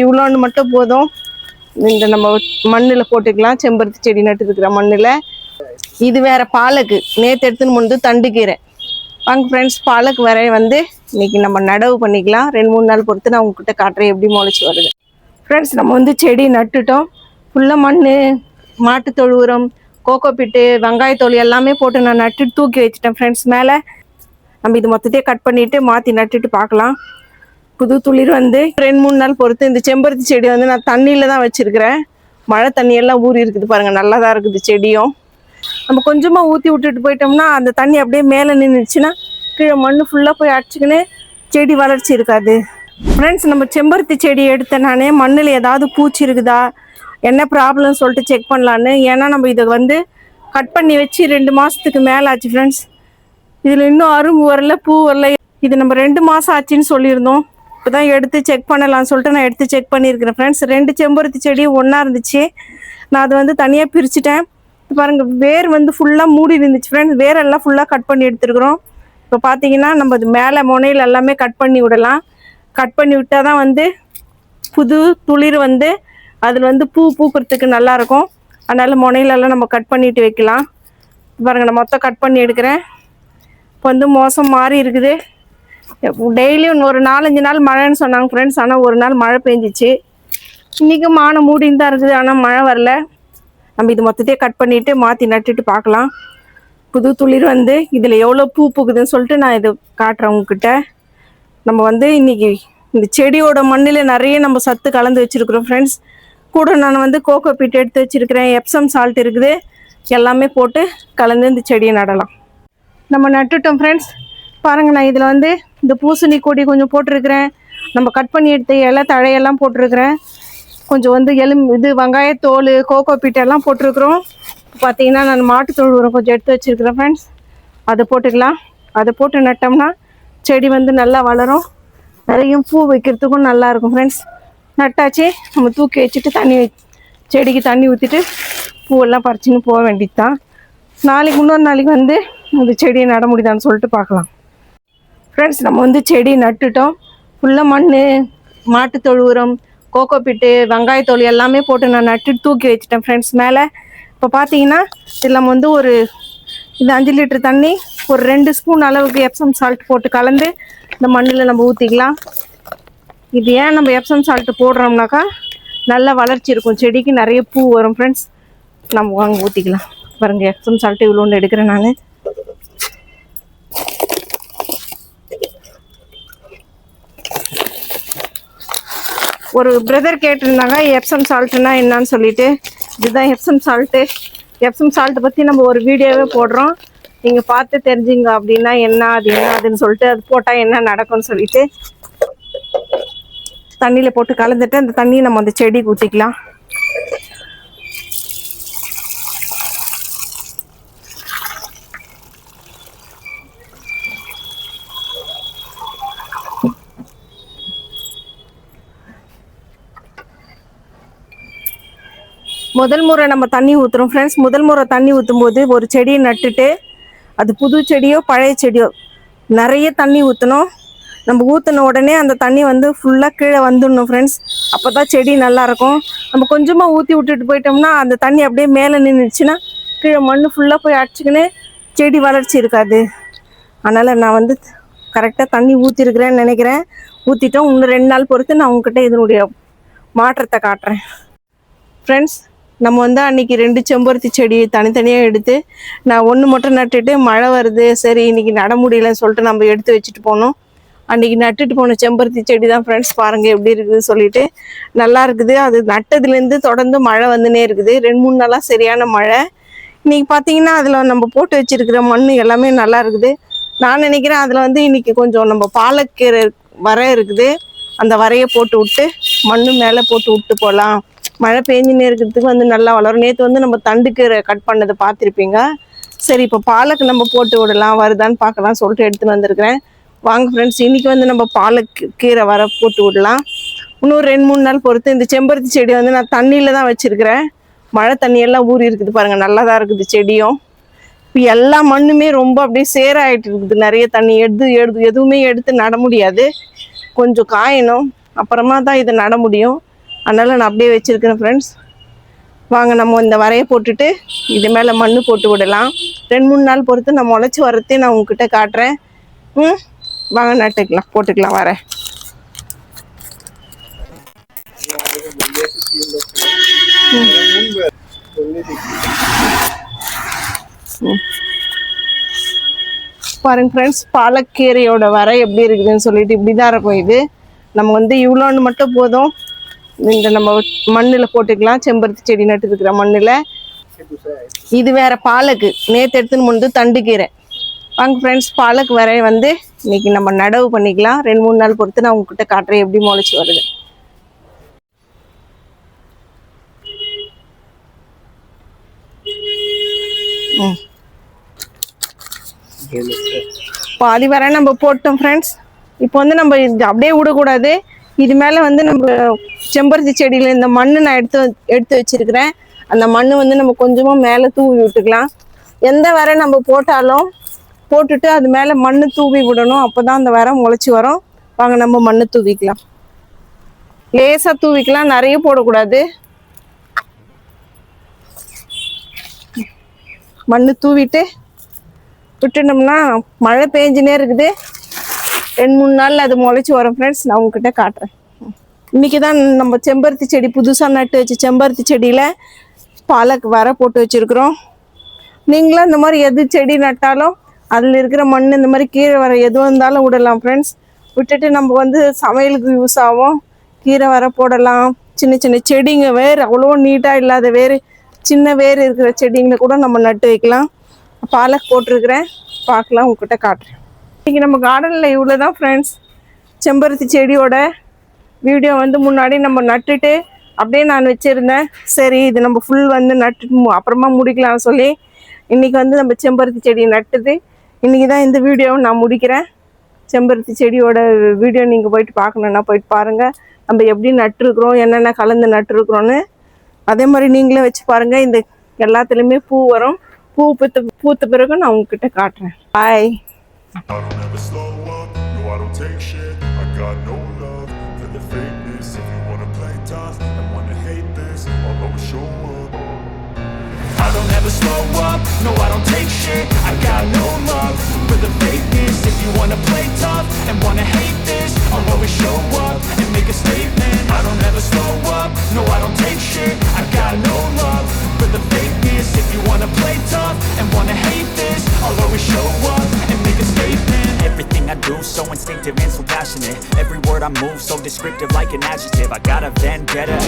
இவ்வளோன்னு மட்டும் போதும். இந்த நம்ம மண்ணில் போட்டுக்கலாம். செம்பருத்தி செடி நட்டு இருக்கிற மண்ணில். இது வேற பாலக்கு நேற்று எடுத்துன்னு முந்து தண்டுக்கீரை. வாங்க ஃப்ரெண்ட்ஸ், பாலக்கு வர இன்னைக்கு நம்ம நடவு பண்ணிக்கலாம். 2-3 நாள் பொறுத்து நான் உங்ககிட்ட காட்டுறேன் எப்படி முளைச்சி வருது. ஃப்ரெண்ட்ஸ், நம்ம செடி நட்டுட்டோம். ஃபுல்லாக மண், மாட்டுத்தொழு உரம், கோகோ பிட்டு, வெங்காயத்தோல் எல்லாமே போட்டு நான் நட்டுட்டு தூக்கி வச்சுட்டேன் ஃப்ரெண்ட்ஸ். மேலே நம்ம இது மொத்தத்தையே கட் பண்ணிவிட்டு மாற்றி நட்டுட்டு பார்க்கலாம். புது துளிர் 2-3 நாள் பொறுத்து. இந்த செம்பருத்தி செடி நான் தண்ணியில் தான் வச்சுருக்கிறேன். மழை தண்ணியெல்லாம் ஊறி இருக்குது பாருங்கள், நல்லா தான் இருக்குது செடியும். நம்ம கொஞ்சமாக ஊற்றி விட்டுட்டு போயிட்டோம்னா அந்த தண்ணி அப்படியே மேலே நின்றுச்சுன்னா கீழே மண் ஃபுல்லாக போய் அடிச்சுக்கின்னு செடி வளர்ச்சி இருக்காது. ஃப்ரெண்ட்ஸ், நம்ம செம்பருத்தி செடி எடுத்தேன் நானே மண்ணில் ஏதாவது பூச்சி இருக்குதா என்ன ப்ராப்ளம் சொல்லிட்டு செக் பண்ணலான்னு. ஏன்னா நம்ம இதை கட் பண்ணி வச்சு 2 மாதத்துக்கு மேலே ஆச்சு ஃப்ரெண்ட்ஸ். இதில் இன்னும் அரும்பு வரல, பூ வரல. இது நம்ம 2 மாதம் ஆச்சுன்னு சொல்லியிருந்தோம். இப்போ தான் எடுத்து செக் பண்ணலான்னு சொல்லிட்டு நான் எடுத்து செக் பண்ணியிருக்கிறேன் ஃப்ரெண்ட்ஸ். 2 செம்பருத்தி செடியும் ஒன்றா இருந்துச்சு. நான் அதை தனியாக பிரிச்சுட்டேன். பாருங்க, வேர் ஃபுல்லாக மூடி இருந்துச்சு ஃப்ரெண்ட்ஸ். வேரெல்லாம் ஃபுல்லாக கட் பண்ணி எடுத்துருக்குறோம். இப்போ பார்த்தீங்கன்னா நம்ம அது மேலே முனையில் எல்லாமே கட் பண்ணி விடலாம். கட் பண்ணி விட்டால் தான் புது துளிர் அதில் பூ பூக்கிறதுக்கு நல்லாயிருக்கும். அதனால் முனையிலெல்லாம் நம்ம கட் பண்ணிட்டு வைக்கலாம். பாருங்கள், நான் மொத்தம் கட் பண்ணி எடுக்கிறேன். இப்போ மோசம் மாறி இருக்குது. டெய்லியும் ஒரு 4-5 நாள் மழைன்னு சொன்னாங்க ஃப்ரெண்ட்ஸ். ஆனால் ஒரு நாள் மழை பெஞ்சிச்சு. இன்றைக்கும் மானம் மூடின்னு தான் இருக்குது, ஆனால் மழை வரல. நம்ம இது மொத்தத்தையே கட் பண்ணிவிட்டு மாற்றி நட்டுட்டு பார்க்கலாம். புது துளிர் இதில் எவ்வளோ பூ பூக்குதுன்னு சொல்லிட்டு நான் இது காட்டுறேன் உங்ககிட்ட. நம்ம இன்றைக்கி இந்த செடியோட மண்ணில் நிறைய நம்ம சத்து கலந்து வச்சுருக்குறோம் ஃப்ரெண்ட்ஸ். கூட நான் கோகோ பீட் எடுத்து வச்சுருக்கிறேன். எப்சம் சால்ட் இருக்குது. எல்லாமே போட்டு கலந்து இந்த செடியை நடலாம். நம்ம நட்டுட்டோம் ஃப்ரெண்ட்ஸ். பாருங்கள், நான் இதில் இந்த பூசணி கொடி கொஞ்சம் போட்டிருக்கிறேன். நம்ம கட் பண்ணி எடுத்த இலை தழையெல்லாம் போட்டிருக்கிறேன். கொஞ்சம் இது வெங்காயத்தோல், கோகோ பீட்டெல்லாம் போட்டிருக்கிறோம். பார்த்தீங்கன்னா நான் மாட்டுத்தோல் உரம் கொஞ்சம் எடுத்து வச்சுருக்கிறேன் ஃப்ரெண்ட்ஸ். அதை போட்டுக்கலாம். அதை போட்டு நட்டோம்னா செடி நல்லா வளரும். நிறைய பூ வைக்கிறதுக்கும் நல்லாயிருக்கும் ஃப்ரெண்ட்ஸ். நட்டாச்சு. நம்ம தூக்கி வச்சுட்டு செடிக்கு தண்ணி ஊற்றிட்டு பூவெல்லாம் பறிச்சுன்னு போக வேண்டியது தான். நாளைக்கு இன்னொரு நாளைக்கு இந்த செடியை நட முடியுதான்னு சொல்லிட்டு பார்க்கலாம். ஃப்ரெண்ட்ஸ், நம்ம செடி நட்டுட்டோம். ஃபுல்லாக மண், மாட்டுத்தொழு உரம், கோகோ பிட்டு, வெங்காயத்தோல் எல்லாமே போட்டு நான் நட்டுட்டு தூக்கி வச்சுட்டேன் ஃப்ரெண்ட்ஸ் மேலே. இப்போ பார்த்தீங்கன்னா இதில் நம்ம ஒரு 5 லிட்டர் தண்ணி, ஒரு 2 ஸ்பூன் அளவுக்கு எப்சம் சால்ட் போட்டு கலந்து இந்த மண்ணில் நம்ம ஊற்றிக்கலாம். இது ஏன் நம்ம எப்சம் சால்ட்டு போடுறோம்னாக்கா நல்லா வளர்ச்சி இருக்கும், செடிக்கு நிறைய பூ வரும் ஃப்ரெண்ட்ஸ். நம்ம வாங்க ஊற்றிக்கலாம். பாருங்கள், எப்சம் சால்ட்டு இவ்வளோ ஒன்று எடுக்கிறேன் நான். ஒரு பிரதர் கேட்டிருந்தாங்க எப்சம் சால்ட்டுனா என்னான்னு சொல்லிட்டு. இதுதான் எப்சம் சால்ட்டு. எப்சம் சால்ட்டை பற்றி நம்ம ஒரு வீடியோவே போடுறோம். நீங்கள் பார்த்து தெரிஞ்சுங்க அப்படின்னா அதுன்னு சொல்லிட்டு அது போட்டால் என்ன நடக்கும்னு சொல்லிட்டு தண்ணியில் போட்டு கலந்துட்டு அந்த தண்ணியை நம்ம அந்த செடிக்கு ஊற்றிக்கலாம். முதல் முறை நம்ம தண்ணி ஊற்றுறோம் ஃப்ரெண்ட்ஸ். முதல் முறை தண்ணி ஊற்றும் போது ஒரு செடியை நட்டுட்டு அது புது செடியோ பழைய செடியோ நிறைய தண்ணி ஊற்றணும். நம்ம ஊற்றின உடனே அந்த தண்ணி ஃபுல்லாக கீழே வந்துடணும் ஃப்ரெண்ட்ஸ். அப்போ தான் செடி நல்லாயிருக்கும். நம்ம கொஞ்சமாக ஊற்றி விட்டுட்டு போயிட்டோம்னா அந்த தண்ணி அப்படியே மேலே நின்றுச்சுன்னா கீழே மண் ஃபுல்லாக போய் அடிச்சுக்கின்னு செடி வளர்ச்சி இருக்காது. அதனால் நான் கரெக்டாக தண்ணி ஊற்றிருக்கிறேன்னு நினைக்கிறேன். ஊற்றிட்டோம். இன்னும் 2 நாள் பொறுத்து நான் உங்ககிட்ட இதனுடைய மாற்றத்தை காட்டுறேன் ஃப்ரெண்ட்ஸ். நம்ம அன்றைக்கி 2 செம்பருத்தி செடி தனித்தனியாக எடுத்து நான் ஒன்று மட்டும் நட்டுட்டு மழை வருது சரி இன்றைக்கி நட முடியலன்னு சொல்லிட்டு நம்ம எடுத்து வச்சுட்டு போனோம். அன்றைக்கி நட்டுட்டு போன செம்பருத்தி செடி தான் ஃப்ரெண்ட்ஸ். பாருங்கள் எப்படி இருக்குதுன்னு சொல்லிட்டு. நல்லா இருக்குது. அது நட்டதுலேருந்து தொடர்ந்து மழை வந்துனே இருக்குது. 2-3 நாளாக சரியான மழை. இன்றைக்கி பார்த்தீங்கன்னா அதில் நம்ம போட்டு வச்சுருக்கிற மண் எல்லாமே நல்லா இருக்குது. நான் நினைக்கிறேன் அதில் இன்றைக்கி கொஞ்சம் நம்ம பாலக்கீரை வர இருக்குது. அந்த வரையை போட்டு விட்டு மண் மேலே போட்டு விட்டு போகலாம். மழை பெஞ்சினே இருக்கிறதுக்கு நல்லா வளரும். நேற்று நம்ம தண்டுக்கீரை கட் பண்ணதை பார்த்துருப்பீங்க. சரி, இப்போ பாலக்கு நம்ம போட்டு விடலாம், வருதான்னு பார்க்கலாம் சொல்லிட்டு எடுத்துன்னு வந்திருக்கிறேன். வாங்க ஃப்ரெண்ட்ஸ், இன்றைக்கி நம்ம பாலக்கீரை வர போட்டு விடலாம். இன்னும் 2-3 நாள் பொறுத்து. இந்த செம்பருத்தி செடி நான் தண்ணியில் தான் வச்சுருக்கிறேன். மழை தண்ணியெல்லாம் ஊறி இருக்குது பாருங்கள், நல்லா தான் இருக்குது செடியும். இப்போ எல்லா மண்ணுமே ரொம்ப அப்படியே சேராயிட்டு இருக்குது. நிறைய தண்ணி எதுவுமே எடுத்து நட முடியாது. கொஞ்சம் காயணும். அப்புறமா தான் இதை நட முடியும். அதனால் நான் அப்படியே வச்சுருக்கிறேன் ஃப்ரெண்ட்ஸ். வாங்க நம்ம இந்த வரையை போட்டுட்டு இது மேலே மண் போட்டு விடலாம். 2-3 நாள் பொறுத்து நான் முளைச்சி வரத்தையும் நான் உங்ககிட்ட காட்டுறேன். வாங்க நட்டுக்கலாம், போட்டுக்கலாம் வர. பாருங்க ஃப்ரெண்ட்ஸ், பாலக்கீரையோட வரை எப்படி இருக்குதுன்னு சொல்லிட்டு இப்படி தான் இருக்கும். இது நம்ம வந்து இவ்வளோன்னு மட்டும் போதும். இந்த நம்ம மண்ணில் போட்டுக்கலாம். செம்பருத்தி செடி நட்டு இருக்கிற மண்ணில். இது வேற பாலக்கு நேற்று எடுத்துன்னு முந்து தண்டு கீரை. வாங்க ஃப்ரெண்ட்ஸ், பாலக்கு வரை வந்து இன்னைக்கு நம்ம நடவு பண்ணிக்கலாம். 2-3 நாள் பொறுத்து நான் உங்ககிட்ட காட்டுறேன் எப்படி முளைச்சி வருது. பாதி வரை நம்ம போட்டோம் ஃப்ரெண்ட்ஸ். இப்போ வந்து நம்ம இது அப்படியே விடக்கூடாது. இது மேலே வந்து நம்ம செம்பருத்தி செடியில் இந்த மண் நான் எடுத்து வச்சிருக்கிறேன். அந்த மண் வந்து நம்ம கொஞ்சமாக மேலே தூவி விட்டுக்கலாம். எந்த வரை நம்ம போட்டாலும் போட்டுட்டு அது மேலே மண் தூவி விடணும். அப்போ தான் அந்த வரை முளைச்சி வரும். வாங்க நம்ம மண் தூவிக்கலாம். லேசாக தூவிக்கலாம், நிறைய போடக்கூடாது. மண் தூவிட்டு விட்டுட்டோம்னா மழை பெஞ்சுனே இருக்குது. 2-3 நாளில் அது முளைச்சி வரும் ஃப்ரெண்ட்ஸ். நான் உங்ககிட்ட காட்டுறேன். இன்றைக்கி தான் நம்ம செம்பருத்தி செடி புதுசாக நட்டு வச்சு செம்பருத்தி செடியில் பாலக்கு வர போட்டு வச்சுருக்குறோம். நீங்களும் இந்த மாதிரி எது செடி நட்டாலும் அதில் இருக்கிற மண் இந்த மாதிரி கீரை வர எதுவும் இருந்தாலும் விடலாம் ஃப்ரெண்ட்ஸ். விட்டுட்டு நம்ம வந்து சமையலுக்கு யூஸ் ஆகும். கீரை வர போடலாம். சின்ன சின்ன செடிங்க வேறு அவ்வளோ நீட்டாக இல்லாத வேறு சின்ன வேறு இருக்கிற செடிங்களை கூட நம்ம நட்டு வைக்கலாம். பாலக்கு போட்டிருக்கிறேன், பார்க்கலாம், உங்ககிட்ட காட்டுறேன். இன்றைக்கி நம்ம கார்டனில் இவ்வளோ தான் ஃப்ரெண்ட்ஸ். செம்பருத்தி செடியோட வீடியோ வந்து முன்னாடி நம்ம நட்டுட்டு அப்படியே நான் வச்சுருந்தேன். சரி இது நம்ம ஃபுல் வந்து நட்டு அப்புறமா முடிக்கலாம்னு சொல்லி இன்றைக்கி வந்து நம்ம செம்பருத்தி செடி நட்டுது. இன்றைக்கி தான் இந்த வீடியோவை நான் முடிக்கிறேன். செம்பருத்தி செடியோட வீடியோ நீங்கள் போயிட்டு பார்க்கணுன்னா போயிட்டு பாருங்கள். நம்ம எப்படி நட்டுருக்குறோம், என்னென்ன கலந்து நட்டுருக்குறோன்னு. அதே மாதிரி நீங்களே வச்சு பாருங்கள். இந்த எல்லாத்துலேயுமே பூ வரும். பூத்த பிறகு நான் உங்ககிட்ட காட்டுறேன். பாய். I don't ever slow up, no I don't take shit. I got no love for the fakeness. If you wanna play tough and wanna hate this, I'll always show up. I don't ever slow up, no I don't take shit. I got no love for the fakeness. If you wanna play tough and wanna hate this, I'll always show up and make a statement. I don't ever slow up, no I don't take shit. I got no love for the fakeness. If you wanna play tough and wanna hate this, I'll always show up and make a statement. Everything I do so instinctive and so passionate. Every word I move so descriptive like an adjective. I got a vendetta